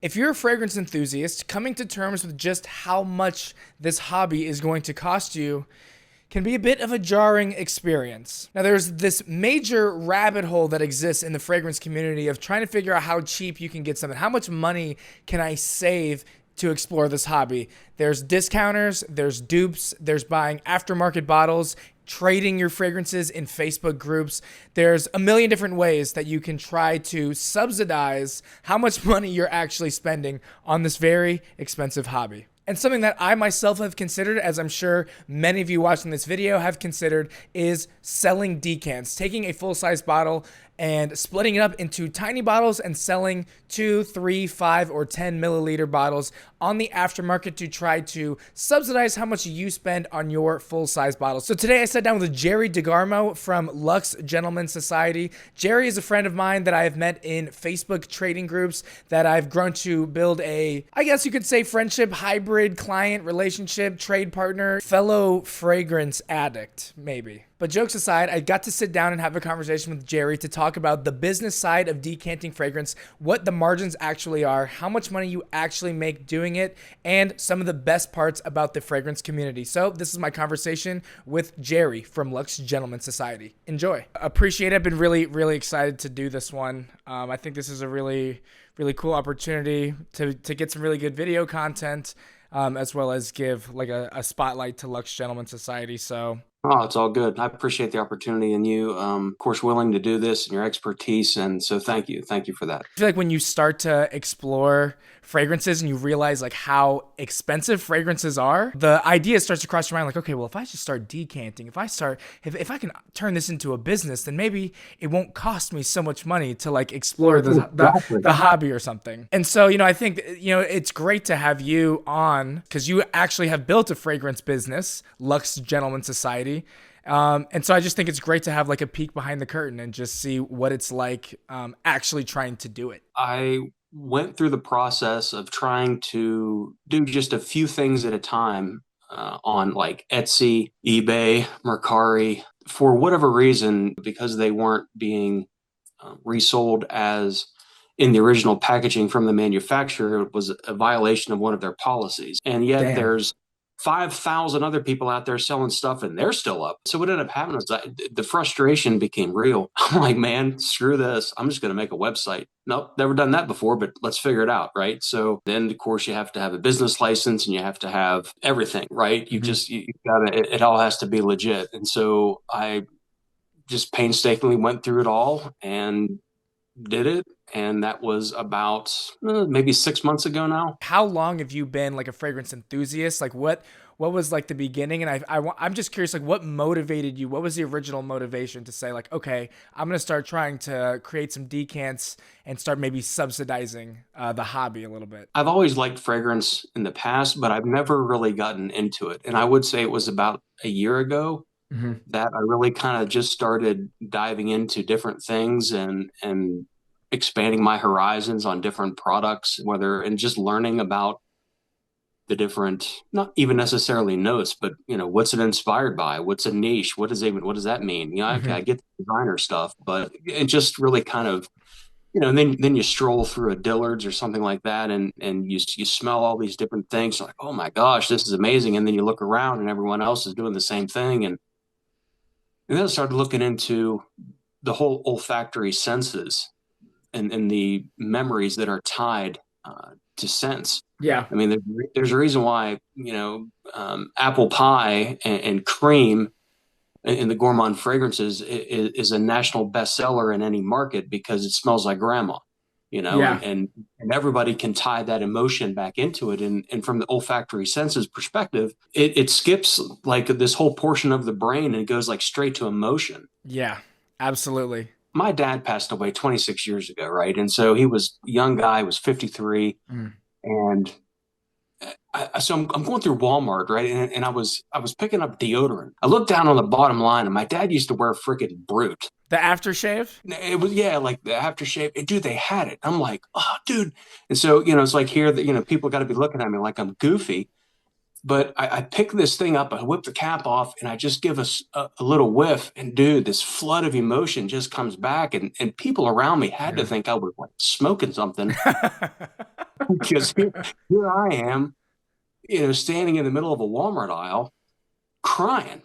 If you're a fragrance enthusiast, coming to terms with just how much this hobby is going to cost you can be a bit of a jarring experience. Now, there's this major rabbit hole that exists in the fragrance community of trying to figure out how cheap you can get something. How much money can I save to explore this hobby? There's discounters, there's dupes, there's buying aftermarket bottles, trading your fragrances in Facebook groups. There's a million different ways that you can try to subsidize how much money you're actually spending on this very expensive hobby. And something that I myself have considered, as I'm sure many of you watching this video have considered, is selling decants, taking a full-size bottle and splitting it up into tiny bottles and selling 2, 3, 5, or 10 milliliter bottles on the aftermarket to try to subsidize how much you spend on your full-size bottles. So today I sat down with Jerry DeGarmo from Luxe Gentlemen Society. Jerry is a friend of mine that I have met in Facebook trading groups that I've grown to build a, I guess you could say, friendship, hybrid, client, relationship, trade partner, fellow fragrance addict, maybe. But jokes aside, I got to sit down and have a conversation with Jerry to talk about the business side of decanting fragrance, what the margins actually are, how much money you actually make doing it, and some of the best parts about the fragrance community. So this is my conversation with Jerry from Luxe Gentlemen Society. Enjoy. Appreciate it. I've been really excited to do this one. I think this is a really cool opportunity to get some really good video content, as well as give like a spotlight to Luxe Gentlemen Society. So Oh, it's all good. I appreciate the opportunity and you, of course, willing to do this and your expertise. And so thank you. Thank you for that. I feel like when you start to explore fragrances and you realize like how expensive fragrances are, the idea starts to cross your mind like, okay, well, if I just start decanting, if I can turn this into a business, then maybe it won't cost me so much money to like explore the hobby or something. And so, I think, it's great to have you on because you actually have built a fragrance business, Luxe Gentlemen Society. And so I just think it's great to have like a peek behind the curtain and just see what it's like actually trying to do it. I went through the process of trying to do just a few things at a time on like Etsy, eBay, Mercari. For whatever reason, because they weren't being resold as in the original packaging from the manufacturer, it was a violation of one of their policies. And yet Damn. there's 5,000 other people out there selling stuff and they're still up. So what ended up happening is the frustration became real. I'm like, man, screw this. I'm just going to make a website. Nope, never done that before, but let's figure it out, right? So then, of course, you have to have a business license and you have to have everything, right? You gotta, it all has to be legit. And so I just painstakingly went through it all and did it. And that was about maybe 6 months ago now. How long have you been like a fragrance enthusiast? Like what was like the beginning? And I'm just curious, like what motivated you? What was the original motivation to say like, okay, I'm going to start trying to create some decants and start maybe subsidizing the hobby a little bit? I've always liked fragrance in the past, but I've never really gotten into it. And I would say it was about a year ago Mm-hmm. that I really kind of just started diving into different things and expanding my horizons on different products, whether and just learning about the different, not even necessarily notes, but what's it inspired by? What's a niche? What does that mean? Okay, Mm-hmm. I get the designer stuff, but it just really kind of, and then you stroll through a Dillard's or something like that, and you smell all these different things. You're like, oh my gosh, this is amazing. And then you look around and everyone else is doing the same thing, and then I started looking into the whole olfactory senses and the memories that are tied to scents. Yeah. I mean, there's a reason why, apple pie and cream in the gourmand fragrances is a national bestseller in any market because it smells like grandma, Yeah. and everybody can tie that emotion back into it. And from the olfactory senses perspective, it skips like this whole portion of the brain and goes like straight to emotion. Yeah. Absolutely. My dad passed away 26 years ago, right? And so he was a young guy, was 53. Mm. And I'm going through Walmart, right? And I was picking up deodorant. I looked down on the bottom line, and my dad used to wear freaking Brute. The aftershave? It was, yeah, like the aftershave. And dude, they had it. I'm like, oh, dude. And so, it's like here that, people got to be looking at me like I'm goofy. But I pick this thing up, I whip the cap off, and I just give us a little whiff. And dude, this flood of emotion just comes back. And people around me had to Yeah. think I was like smoking something because here I am, standing in the middle of a Walmart aisle crying.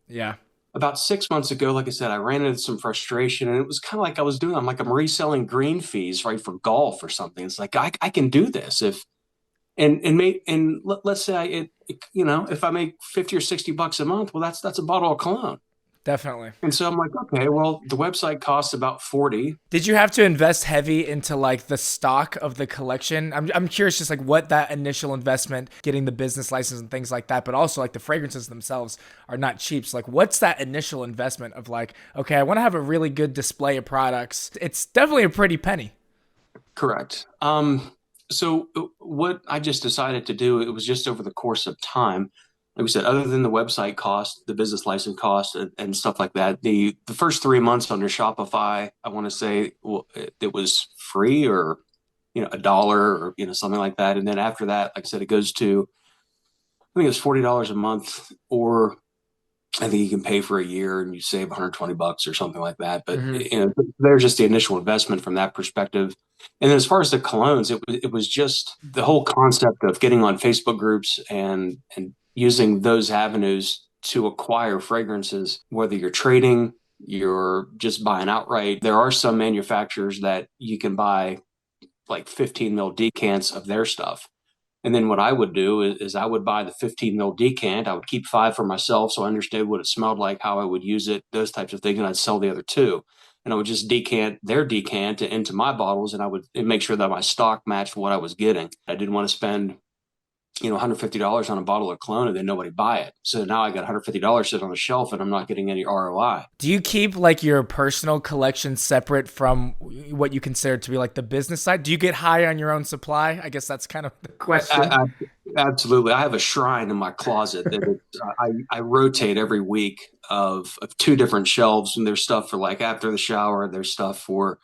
Yeah. About 6 months ago, like I said, I ran into some frustration, and it was kind of like I'm reselling green fees, right, for golf or something. It's like I can do this if let's say if I make 50 or $60 a month, well, that's a bottle of cologne. Definitely. And so I'm like, okay, well, the website costs about 40. Did you have to invest heavy into like the stock of the collection? I'm curious just like what that initial investment, getting the business license and things like that, but also like the fragrances themselves are not cheap. So like what's that initial investment of like, okay, I want to have a really good display of products. It's definitely a pretty penny. Correct. So what I just decided to do, it was just over the course of time. Like we said, other than the website cost, the business license cost, and stuff like that, the first 3 months under Shopify, I want to say, well, it was free, or $1, or something like that. And then after that, like I said, it goes to, I think it's $40 a month, or I think you can pay for a year and you save $120 or something like that. But Hmm. there's just the initial investment from that perspective. And then as far as the colognes, it was just the whole concept of getting on Facebook groups and using those avenues to acquire fragrances, whether you're trading, you're just buying outright. There are some manufacturers that you can buy like 15 mil decants of their stuff. And then what I would do is I would buy the 15 mil decant. I would keep 5 for myself, so I understood what it smelled like, how I would use it, those types of things. And I'd sell the other 2. And I would just decant their decant into my bottles, and I would make sure that my stock matched what I was getting. I didn't want to spend $150 on a bottle of cologne and then nobody buy it. So now I got $150 sitting on the shelf and I'm not getting any ROI. Do you keep like your personal collection separate from what you consider to be like the business side? Do you get high on your own supply? I guess that's kind of the question. Absolutely. I have a shrine in my closet that I rotate every week of 2 different shelves, and there's stuff for like after the shower, there's stuff for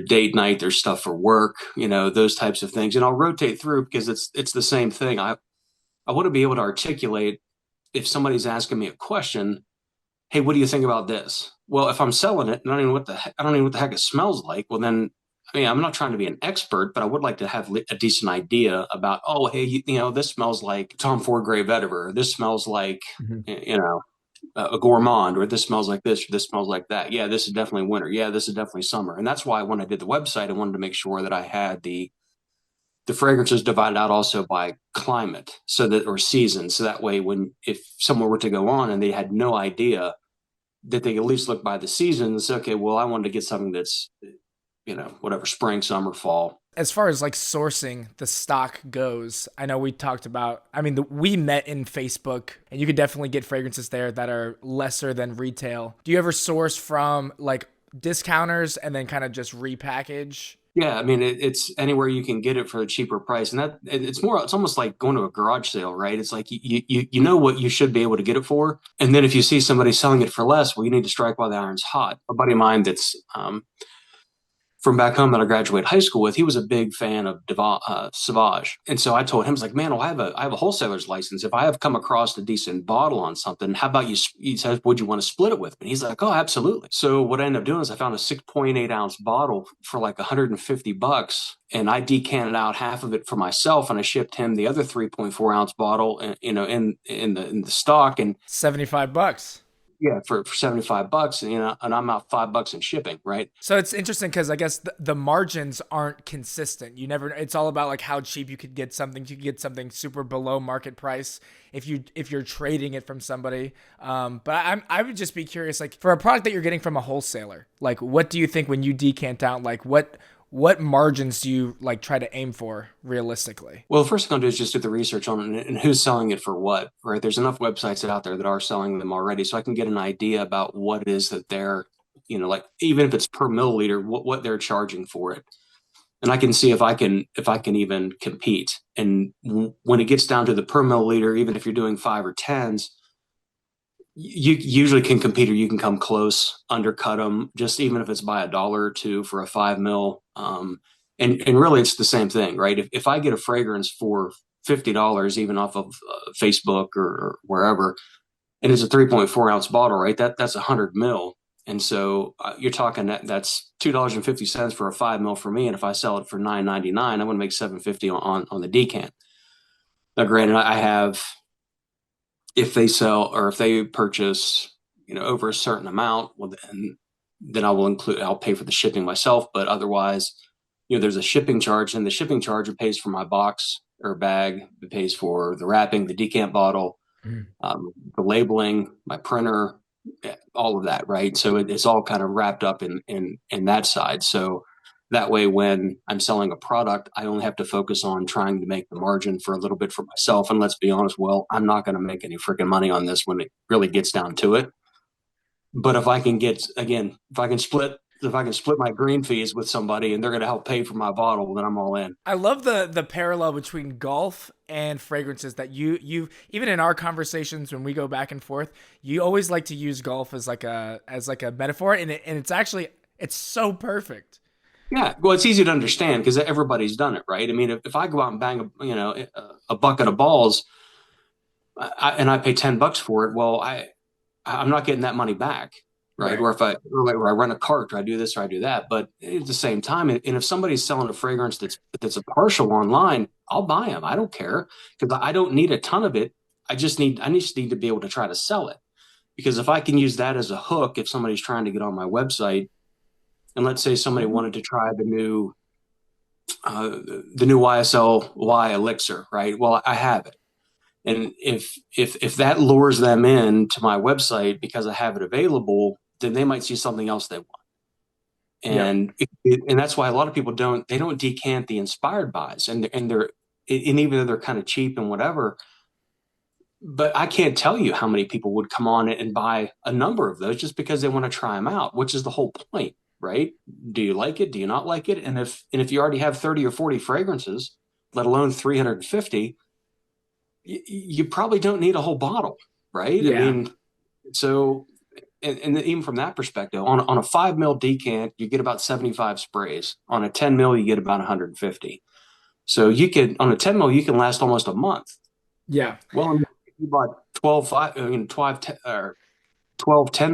date night, there's stuff for work, those types of things. And I'll rotate through because it's the same thing. I want to be able to articulate if somebody's asking me a question, hey, what do you think about this? Well, if I'm selling it and I don't even know what the heck it smells like, well then, I mean, I'm not trying to be an expert, but I would like to have a decent idea about, oh, hey, this smells like Tom Ford Grey Vetiver, or this smells like, Mhm. a gourmand, or this smells like this, or this smells like that. Yeah, this is definitely winter. Yeah, this is definitely summer. And that's why when I did the website, I wanted to make sure that I had the fragrances divided out also by climate, so that, or season, so that way if someone were to go on and they had no idea, that they at least look by the seasons. Okay, well, I wanted to get something that's whatever, spring, summer, fall. As far as like sourcing the stock goes, I know we talked about, I mean, we met in Facebook and you could definitely get fragrances there that are lesser than retail. Do you ever source from like discounters and then kind of just repackage? Yeah, I mean, it's anywhere you can get it for a cheaper price, and it's almost like going to a garage sale, right? It's like you know what you should be able to get it for, and then if you see somebody selling it for less, well, you need to strike while the iron's hot. A buddy of mine that's from back home that I graduated high school with, he was a big fan of Sauvage. And so I told him, I was like, man, well, I have a wholesaler's license. If I have come across a decent bottle on something, how about you? He says, would you want to split it with me? He's like, oh, absolutely. So what I ended up doing is I found a 6.8 ounce bottle for like $150, and I decanted out half of it for myself, and I shipped him the other 3.4 ounce bottle, in the stock. And 75 bucks. yeah, for $75, and I'm out $5 in shipping, right? So it's interesting because I guess the margins aren't consistent. You never. It's all about like how cheap you could get something. You could get something super below market price if you're trading it from somebody. But I would just be curious, like for a product that you're getting from a wholesaler, like what do you think when you decant out? Like what margins do you like try to aim for realistically? Well, the first thing I'll do is just do the research on it and who's selling it for what, right? There's enough websites out there that are selling them already, so I can get an idea about what it is that they're, like even if it's per milliliter, what they're charging for it, and I can see if I can even compete. And when it gets down to the per milliliter, even if you're doing 5 or 10s, you usually can compete, or you can come close, undercut them, just even if it's by $1 or $2 for a 5 mil. And really, it's the same thing, right? If I get a fragrance for $50 even off of Facebook or wherever, and it's a 3.4 ounce bottle, right? That's 100 ml. And so you're talking that's $2.50 for a 5 ml for me. And if I sell it for $9.99, I'm going to make $7.50 on the decant. Now, granted, I have, if they sell or if they purchase, over a certain amount, well, then I'll pay for the shipping myself. But otherwise, there's a shipping charge, and the shipping charge, it pays for my box or bag. It pays for the wrapping, the decant bottle, the labeling, my printer, all of that, right? So it's all kind of wrapped up in that side. So that way, when I'm selling a product, I only have to focus on trying to make the margin for a little bit for myself. And let's be honest, well, I'm not going to make any freaking money on this when it really gets down to it. But if I can split my green fees with somebody and they're going to help pay for my bottle, then I'm all in. I love the parallel between golf and fragrances that you even in our conversations when we go back and forth, you always like to use golf as like a metaphor, and it's so perfect. Yeah, well, it's easy to understand because everybody's done it, right? I mean, if I go out and bang a bucket of balls, and I pay $10 for it, well, I'm not getting that money back, right? Or if I rent a cart, or I do this or I do that. But at the same time, and if somebody's selling a fragrance that's a partial online, I'll buy them. I don't care because I don't need a ton of it. I just need to be able to try to sell it, because if I can use that as a hook, if somebody's trying to get on my website, and let's say somebody wanted to try the new YSL elixir, right? Well, I have it. And if that lures them in to my website because I have it available, then they might see something else they want. And and that's why a lot of people don't decant the inspired buys, and even though they're kind of cheap and whatever, but I can't tell you how many people would come on and buy a number of those just because they want to try them out, which is the whole point, right? Do you like it? Do you not like it? And if you already have 30 or 40 fragrances, let alone 350, you probably don't need a whole bottle, right? Yeah. I mean, so, and even from that perspective, on a 5 ml decant, you get about 75 sprays. On a 10 ml, you get about 150. So on a 10 ml, you can last almost a month. Yeah. Well, if you bought 12 10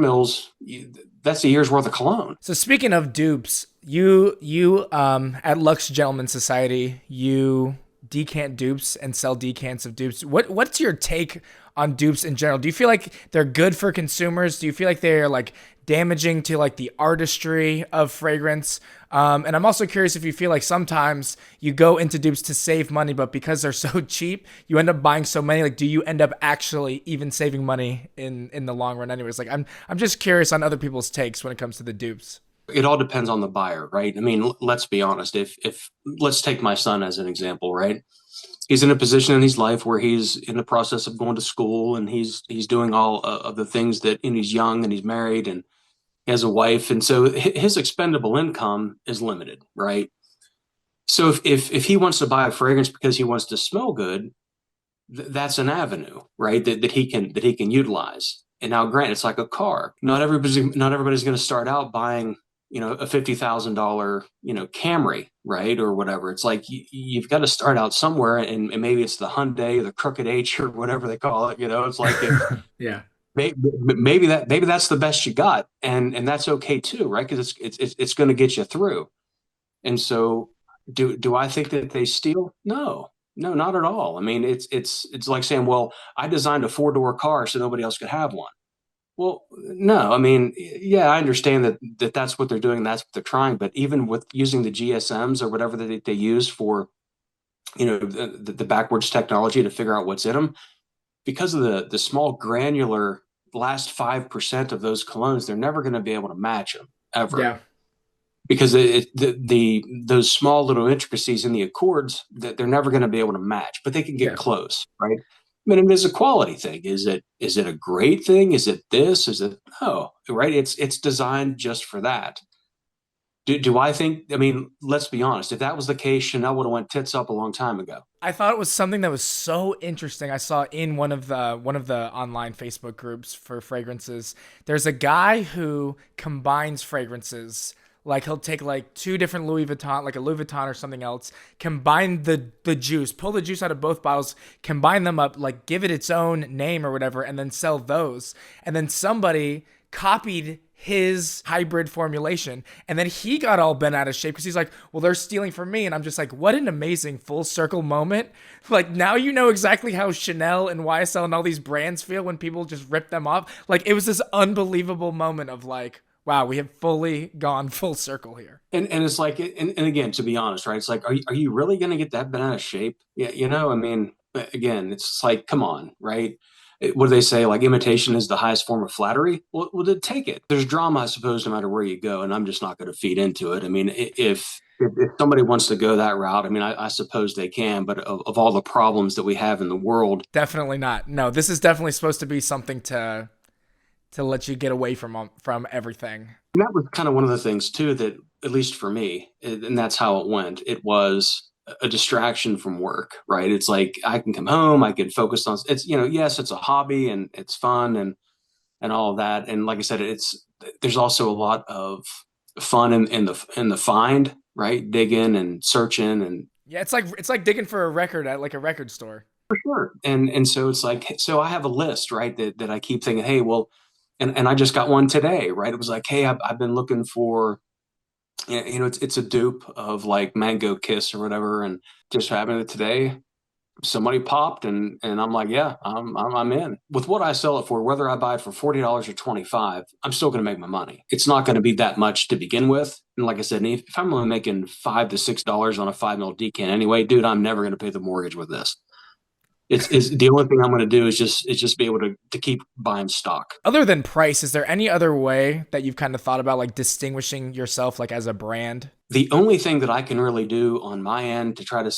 mls, that's a year's worth of cologne. So speaking of dupes, you at Lux Gentleman Society, you decant dupes and sell decants of dupes. What's your take on dupes in general? Do you feel like they're good for consumers? Do you feel like they're like damaging to like the artistry of fragrance? And I'm also curious if you feel like sometimes you go into dupes to save money, but because they're so cheap, you end up buying so many. Like, do you end up actually even saving money in the long run? Anyways, like I'm just curious on other people's takes when it comes to the dupes. It all depends on the buyer, right? I mean, let's be honest. If let's take my son as an example, right? He's in a position in his life where he's in the process of going to school, and he's doing all of the things and he's young and he's married and he has a wife, and so his expendable income is limited, right? So if he wants to buy a fragrance because he wants to smell good, that's an avenue, right? That he can utilize. And now, granted, it's like a car. Not everybody's going to start out buying a $50,000, Camry, right? Or whatever. It's like you've got to start out somewhere, and maybe it's the Hyundai or the Crooked H or whatever they call it. It's like, Yeah. maybe that's the best you got. And that's okay too, right? Because it's going to get you through. And so do I think that they steal? No, not at all. I mean, it's like saying, well, I designed a 4-door car so nobody else could have one. Well, no, I mean, yeah, I understand that's what they're doing. That's what they're trying. But even with using the GSMs or whatever that they use for, the backwards technology to figure out what's in them, because of the small granular last 5% of those colognes, they're never going to be able to match them ever. Yeah. Because those small little intricacies in the accords that they're never going to be able to match, but they can get close, right? I mean, it is a quality thing. Is it a great thing? Is it this? Is it no? Right? It's designed just for that. Do I think? I mean, let's be honest. If that was the case, Chanel would have went tits up a long time ago. I thought it was something that was so interesting. I saw in one of the online Facebook groups for fragrances. There's a guy who combines fragrances Like he'll take like two different Louis Vuitton, like a Louis Vuitton or something else, combine the juice, pull the juice out of both bottles, combine them up, like give it its own name or whatever, and then sell those. And then somebody copied his hybrid formulation, and then he got all bent out of shape because he's like, well, they're stealing from me. And I'm just like, what an amazing full circle moment. Like, now you know exactly how Chanel and YSL and all these brands feel when people just rip them off. Like, it was this unbelievable moment of like, wow, we have fully gone full circle here. And it's like, and again, to be honest, right? It's like, are you really going to get that bent out of shape? Yeah, I mean, again, it's like, come on, right? What do they say? Like, imitation is the highest form of flattery. Well, then take it. There's drama, I suppose, no matter where you go, and I'm just not going to feed into it. I mean, if somebody wants to go that route, I mean, I suppose they can. But of all the problems that we have in the world, Definitely not. No, this is definitely supposed to be something to let you get away from everything. and that was kind of one of the things too that, at least for me, and that's how it went. It was a distraction from work, right? It's like I can come home, I can focus on it's yes, it's a hobby and it's fun and all of that. And like I said, there's also a lot of fun in the find, right? Digging and searching and Yeah, it's like digging for a record at like a record store. for sure. And so it's like, so I have a list, right? That I keep thinking, hey, well, and I just got one today, right? It was like, hey, I've been looking for, it's a dupe of like Mango Kiss or whatever, and just happened today. Somebody popped, and I'm like, yeah, I'm in with what I sell it for. Whether I buy it for $40 or 25, I'm still going to make my money. It's not going to be that much to begin with. And like I said, if I'm only making $5 to $6 on a 5 mil decant anyway, dude, I'm never going to pay the mortgage with this. It's the only thing I'm going to do is just be able to keep buying stock. Other than price, is there any other way that you've kind of thought about like distinguishing yourself like as a brand? The only thing that I can really do on my end to try to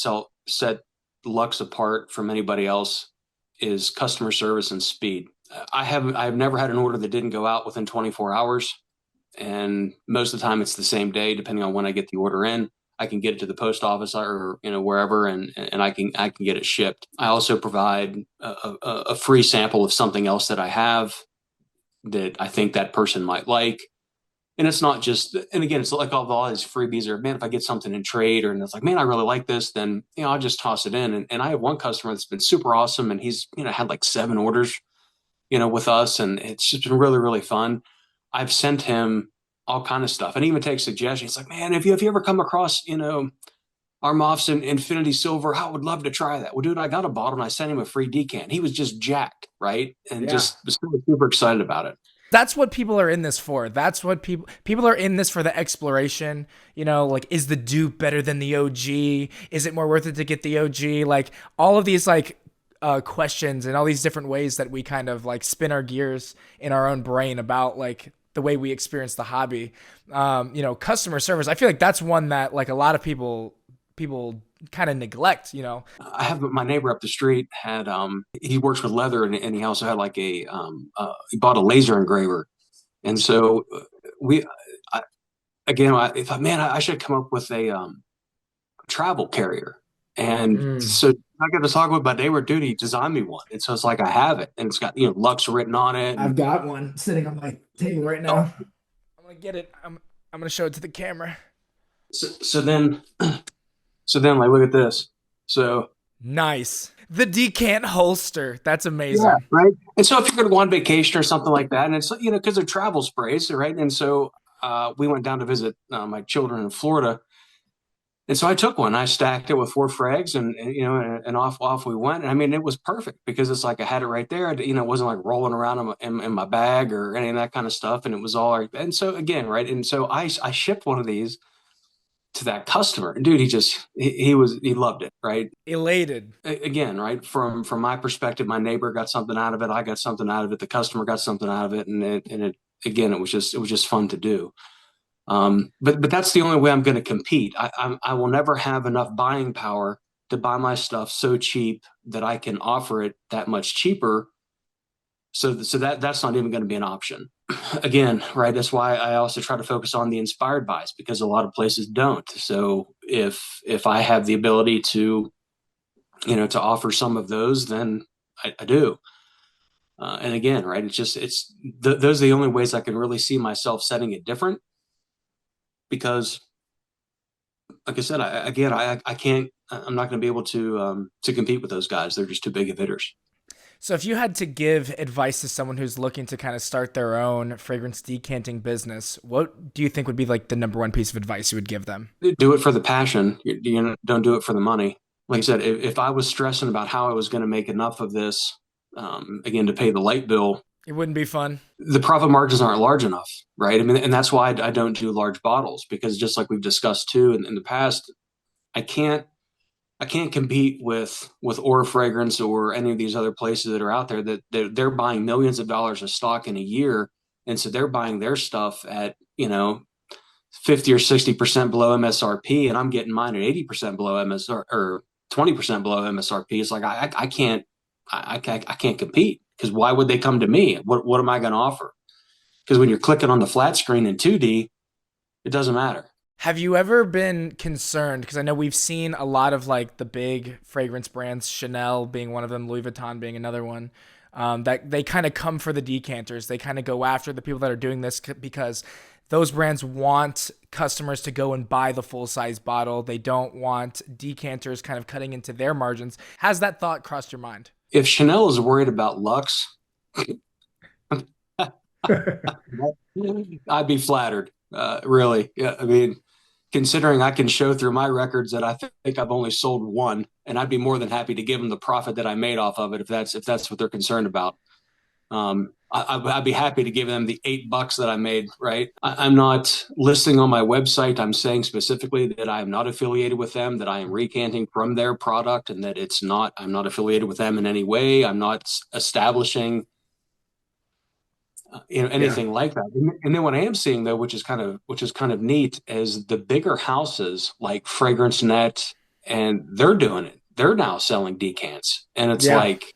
set Lux apart from anybody else is customer service and speed. I've never had an order that didn't go out within 24 hours, and most of the time it's the same day, depending on when I get the order in. I can get it to the post office or wherever, and I can get it shipped. I also provide a free sample of something else that I have that I think that person might like. And it's not just, and again, it's like all these freebies are, man, if I get something in trade or and it's like, man, I really like this, then, I'll just toss it in. And I have one customer that's been super awesome, and he's, had like 7 orders, with us. And it's just been really, really fun. I've sent him all kind of stuff and even take suggestions. It's like, man, if you ever come across, Armoff's and Infinity Silver, I would love to try that. Well, dude, I got a bottle and I sent him a free decant. He was just jacked, right? And Yeah. just was super excited about it. That's what people are in this for. That's what people are in this for, the exploration. Like, is the dupe better than the OG? Is it more worth it to get the OG? Like, all of these like questions and all these different ways that we kind of like spin our gears in our own brain about like the way we experience the hobby. Customer service. I feel like that's one that like a lot of people kind of neglect. I have my neighbor up the street had he works with leather, and he also had like he bought a laser engraver, and so we I thought, man, I should come up with a travel carrier. And so I got to talk with my neighbor, dude. He designed me one, and so it's like I have it, and it's got Lux written on it. I've got one sitting on my table right now. I'm gonna get it. I'm gonna show it to the camera. So then like, look at this. So Nice. The decant holster. That's amazing. yeah, right. And so if you're going to go on vacation or something like that, and it's because they're travel sprays, right? And so we went down to visit my children in Florida, and so I took one. I stacked it with 4 frags, and off we went. And I mean, it was perfect because it's like I had it right there. It wasn't like rolling around in my bag or any of that kind of stuff, and it was all right. And so again, right. And so I shipped one of these to that customer, and dude, he loved it, right? Elated. Again, right, from my perspective, my neighbor got something out of it, I got something out of it, the customer got something out of it, and it again, it was just fun to do. But that's the only way I'm going to compete. I will never have enough buying power to buy my stuff so cheap that I can offer it that much cheaper. So that's not even going to be an option. Again, right? That's why I also try to focus on the inspired buys, because a lot of places don't. So if I have the ability to, to offer some of those, then I do. And again, right? Those are the only ways I can really see myself setting it different. because, like I said, I can't. I'm not going to be able to compete with those guys. They're just too big of hitters. So if you had to give advice to someone who's looking to kind of start their own fragrance decanting business, what do you think would be like the number one piece of advice you would give them? Do it for the passion. Don't do it for the money. Like I said, if I was stressing about how I was going to make enough of this, again, to pay the light bill, It wouldn't be fun. the profit margins aren't large enough, right? I mean, and that's why I don't do large bottles, because just like we've discussed too in the past, I can't I can't compete with Aura Fragrance or any of these other places that are out there that they're buying millions of dollars of stock in a year, and so they're buying their stuff at 50 or 60% below MSRP, and I'm getting mine at 80% below MSR or 20% below MSRP. It's like I can't compete, because why would they come to me? What am I going to offer? Because when you're clicking on the flat screen in 2D, it doesn't matter. Have you ever been concerned? Because I know we've seen a lot of like the big fragrance brands, Chanel being one of them, Louis Vuitton being another one, that they kind of come for the decanters. They kind of go after the people that are doing this because those brands want customers to go and buy the full size bottle. They don't want decanters kind of cutting into their margins. Has that thought crossed your mind? If Chanel is worried about Lux, I'd be flattered. Really. Yeah, I mean, considering I can show through my records that I think I've only sold one, and I'd be more than happy to give them the profit that I made off of it if that's what they're concerned about. I'd be happy to give them the $8 that I made. Right? I'm not listing on my website. I'm saying specifically that I am not affiliated with them, that I am recanting from their product, and that I'm not affiliated with them in any way. I'm not establishing anything like that. And then what I am seeing, though, which is kind of neat, is the bigger houses like Fragrance Net, and they're doing it. They're now selling decants, and it's like,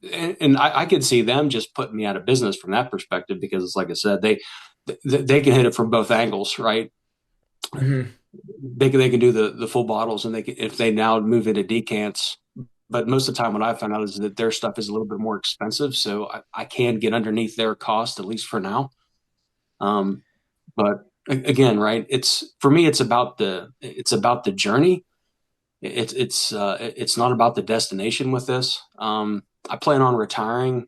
and I could see them just putting me out of business from that perspective, because it's like I said, they can hit it from both angles, right? Mm-hmm. They can do the full bottles, and if they now move into decants. But most of the time, what I found out is that their stuff is a little bit more expensive, so I can get underneath their cost, at least for now. But again, right? For me, it's about the journey. It's not about the destination with this. I plan on retiring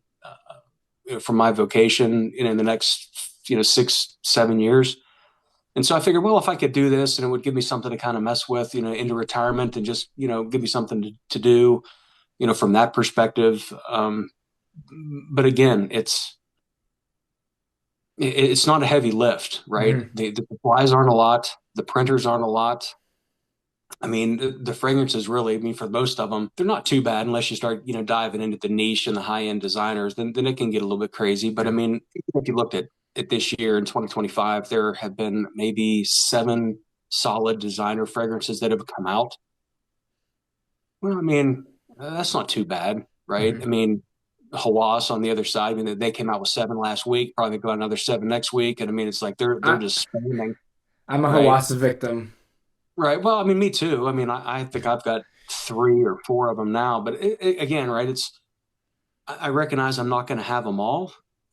from my vocation in the next 6-7 years. And so I figured, well, if I could do this and it would give me something to kind of mess with, into retirement, and just, give me something to do, from that perspective. But again, it's not a heavy lift, right? Mm-hmm. The supplies aren't a lot. The printers aren't a lot. I mean, the fragrances really, I mean, for most of them, they're not too bad unless you start, diving into the niche and the high end designers, then it can get a little bit crazy. But I mean, if you looked at this year in 2025, there have been maybe 7 solid designer fragrances that have come out. Well, I mean, that's not too bad, right? Mm-hmm. I mean, Hawass on the other side, I mean, they came out with 7 last week, probably go out another 7 next week. And I mean, it's like they're I, just spamming, I'm a right? Hawass victim. Right. Well, I mean, me too. I mean, I think I've got 3 or 4 of them now, but again, right? I recognize I'm not going to have them all,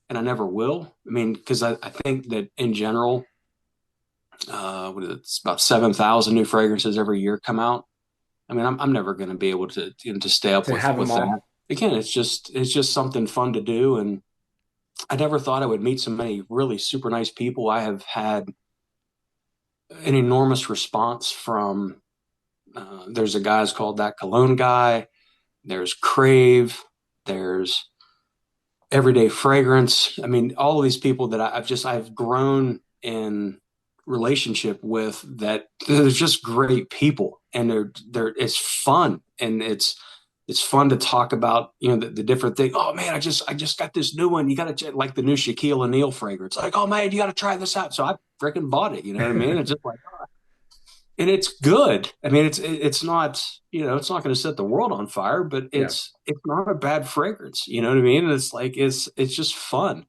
and I never will. I mean, because I think that in general, it's about 7,000 new fragrances every year come out. I mean, I'm never going to be able to stay up To have with them that. all. Again, it's just something fun to do, and I never thought I would meet so many really super nice people. I have had an enormous response from. There's a guy's called That Cologne Guy. There's Crave. There's Everyday Fragrance. I mean, all of these people that I've grown in relationship with, that they're just great people, and it's fun, and it's fun to talk about, the different thing. Oh man, I just got this new one. You got to, like the new Shaquille O'Neal fragrance. Like, oh man, you got to try this out. So I freaking bought it. You know what I mean? It's just like, and it's good. I mean, it's not, it's not going to set the world on fire, but Yeah. it's not a bad fragrance. You know what I mean? And it's like it's just fun.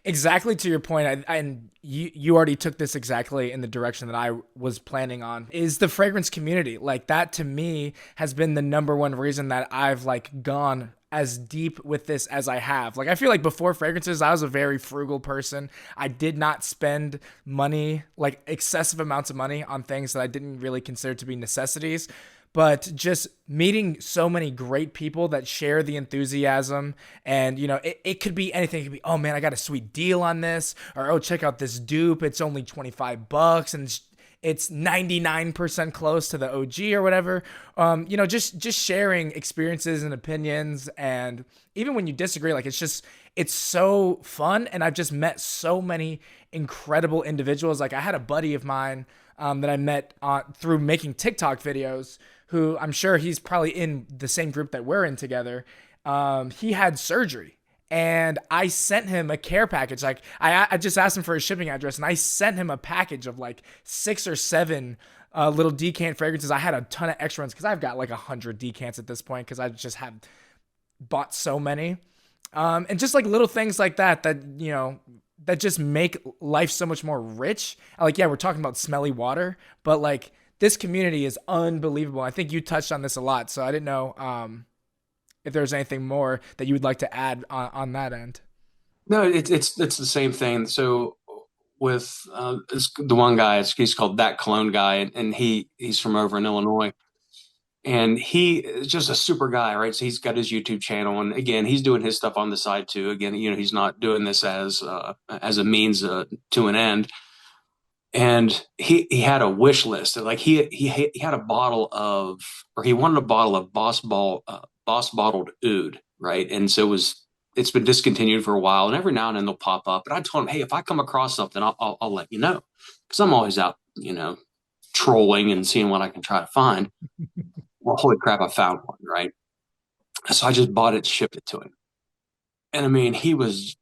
Exactly to your point, and you already took this exactly in the direction that I was planning on, is the fragrance community. Like that to me has been the number one reason that I've like gone as deep with this as I have. Like I feel like before fragrances, I was a very frugal person. I did not spend money, like excessive amounts of money on things that I didn't really consider to be necessities. But just meeting so many great people that share the enthusiasm, and it could be anything. It could be, oh man, I got a sweet deal on this, or oh, check out this dupe, it's only $25 and it's 99% close to the OG or whatever. Just sharing experiences and opinions, and even when you disagree, like it's so fun. And I've just met so many incredible individuals. Like I had a buddy of mine that I met through making TikTok videos, who I'm sure he's probably in the same group that we're in together. He had surgery, and I sent him a care package. Like I just asked him for his shipping address, and I sent him a package of like 6 or 7 little decant fragrances. I had a ton of extra ones because I've got like 100 decants at this point because I just have bought so many. And just like little things like that that just make life so much more rich. Like, yeah, we're talking about smelly water, but like this community is unbelievable. I think you touched on this a lot, so I didn't know if there's anything more that you would like to add on that end. No, it's the same thing. So with the one guy, he's called That Cologne Guy, and he's from over in Illinois, and he is just a super guy, right? So he's got his YouTube channel, and again, he's doing his stuff on the side too. Again, he's not doing this as a means to an end. And he had a wish list. Like he had a bottle of, or he wanted a bottle of Boss bottled oud, right? And so it's been discontinued for a while, and every now and then they'll pop up. And I told him, hey, if I come across something, I'll let you know, because I'm always out, trolling and seeing what I can try to find. Well, holy crap, I found one, right? So I just bought it, shipped it to him. And I mean, he was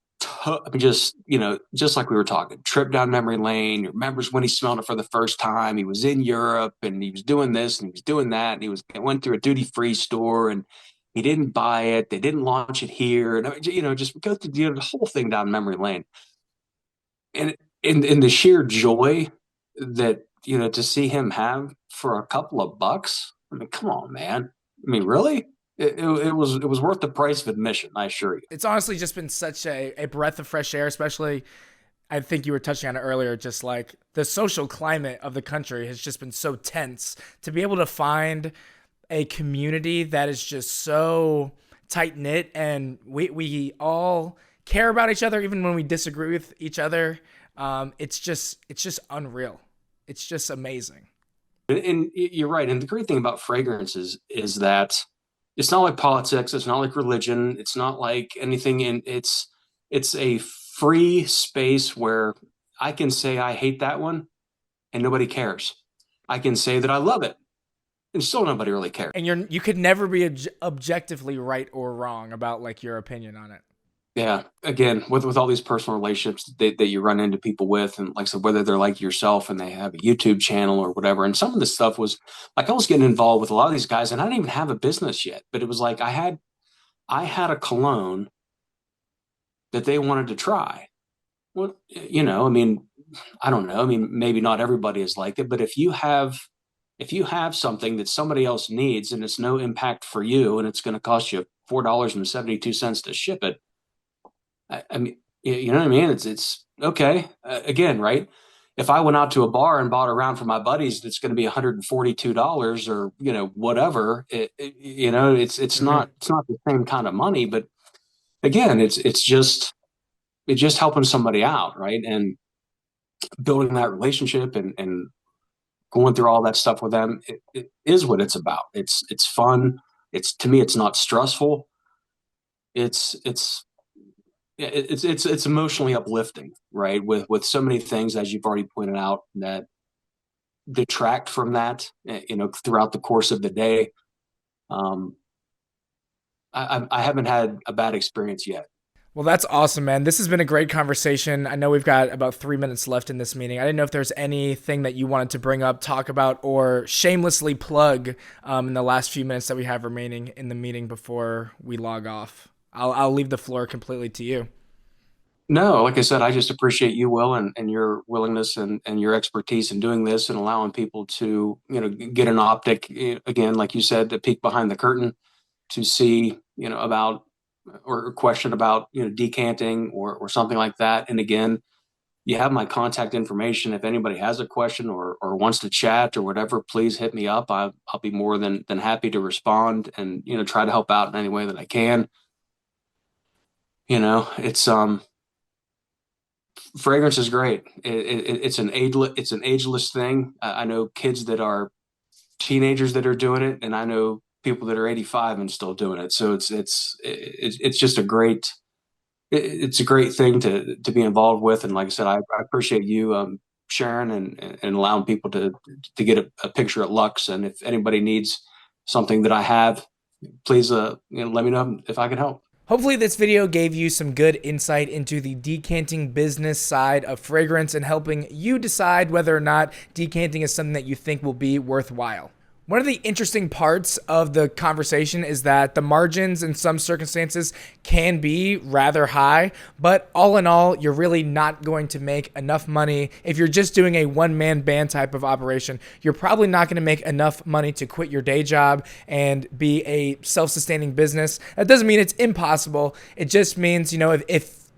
just like we were talking, trip down memory lane. He remembers when he smelled it for the first time. He was in Europe and he was doing this and he was doing that. And he went through a duty free store and he didn't buy it. They didn't launch it here. And, just go through the whole thing down memory lane. And in the sheer joy that, to see him have for a couple of bucks. I mean, come on, man. I mean, really? It was worth the price of admission, I assure you. It's honestly just been such a breath of fresh air, especially I think you were touching on it earlier, just like the social climate of the country has just been so tense. To be able to find a community that is just so tight knit, and we all care about each other even when we disagree with each other. It's just unreal. It's just amazing. And you're right. And the great thing about fragrances is that it's not like politics. It's not like religion. It's not like anything. It's a free space where I can say I hate that one and nobody cares. I can say that I love it and still nobody really cares. And you could never be objectively right or wrong about like your opinion on it. Yeah. Again, with all these personal relationships that you run into people with, and like I said, whether they're like yourself and they have a YouTube channel or whatever. And some of this stuff was like, I was getting involved with a lot of these guys and I didn't even have a business yet, but it was like, I had a cologne that they wanted to try. Well, I mean, I don't know. I mean, maybe not everybody is like it, but if you have something that somebody else needs and it's no impact for you and it's going to cost you $4.72 to ship it, I mean, you know what I mean? It's okay. Again, right? If I went out to a bar and bought a round for my buddies, it's going to be $142 or, whatever. It's not the same kind of money, but again, it's just helping somebody out, right? And building that relationship and going through all that stuff with them, it is what it's about. It's fun. To me, it's not stressful. It's emotionally uplifting, right? With so many things, as you've already pointed out, that detract from that, throughout the course of the day. I haven't had a bad experience yet. Well, that's awesome, man. This has been a great conversation. I know we've got about 3 minutes left in this meeting. I didn't know if there's anything that you wanted to bring up, talk about, or shamelessly plug in the last few minutes that we have remaining in the meeting before we log off. I'll leave the floor completely to you. No, like I said, I just appreciate you, Will, and your willingness and your expertise in doing this and allowing people to, get an optic, again, like you said, to peek behind the curtain to see, about or a question about, decanting or something like that. And again, you have my contact information. If anybody has a question or wants to chat or whatever, please hit me up. I'll be more than happy to respond and, try to help out in any way that I can. It's, fragrance is great. It's an ageless thing. I know kids that are teenagers that are doing it, and I know people that are 85 and still doing it. So it's just it's a great thing to be involved with. And like I said, I appreciate you sharing and allowing people to get a picture at Lux. And if anybody needs something that I have, please let me know if I can help. Hopefully this video gave you some good insight into the decanting business side of fragrance and helping you decide whether or not decanting is something that you think will be worthwhile. One of the interesting parts of the conversation is that the margins in some circumstances can be rather high, but all in all, you're really not going to make enough money. If you're just doing a one-man band type of operation, you're probably not going to make enough money to quit your day job and be a self-sustaining business. That doesn't mean it's impossible. It just means,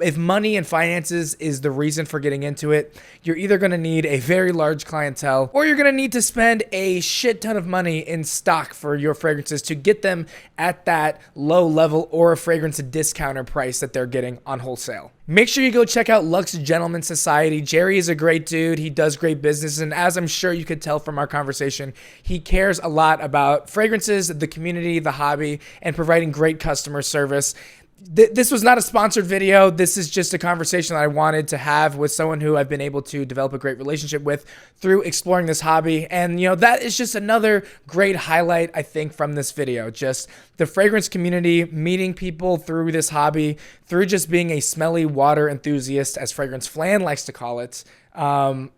if money and finances is the reason for getting into it, you're either going to need a very large clientele or you're going to need to spend a shit ton of money in stock for your fragrances to get them at that low level or a fragrance discounter price that they're getting on wholesale. Make sure you go check out Lux Gentleman Society. Jerry is a great dude. He does great business. And as I'm sure you could tell from our conversation, he cares a lot about fragrances, the community, the hobby, and providing great customer service. This was not a sponsored video. This is just a conversation that I wanted to have with someone who I've been able to develop a great relationship with through exploring this hobby. And, that is just another great highlight, I think, from this video. Just the fragrance community, meeting people through this hobby, through just being a smelly water enthusiast, as Fragrance Flan likes to call it. You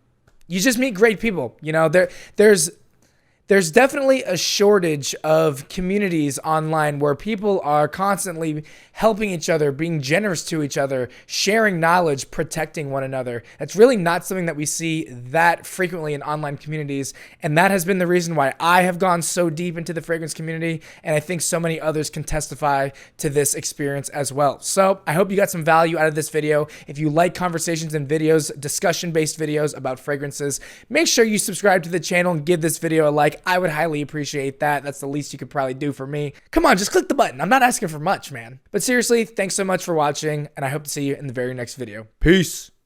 just meet great people. There's definitely a shortage of communities online where people are constantly helping each other, being generous to each other, sharing knowledge, protecting one another. That's really not something that we see that frequently in online communities. And that has been the reason why I have gone so deep into the fragrance community. And I think so many others can testify to this experience as well. So I hope you got some value out of this video. If you like conversations and videos, discussion-based videos about fragrances, make sure you subscribe to the channel and give this video a like. I would highly appreciate that. That's the least you could probably do for me. Come on, just click the button. I'm not asking for much, man. But seriously, thanks so much for watching, and I hope to see you in the very next video. Peace.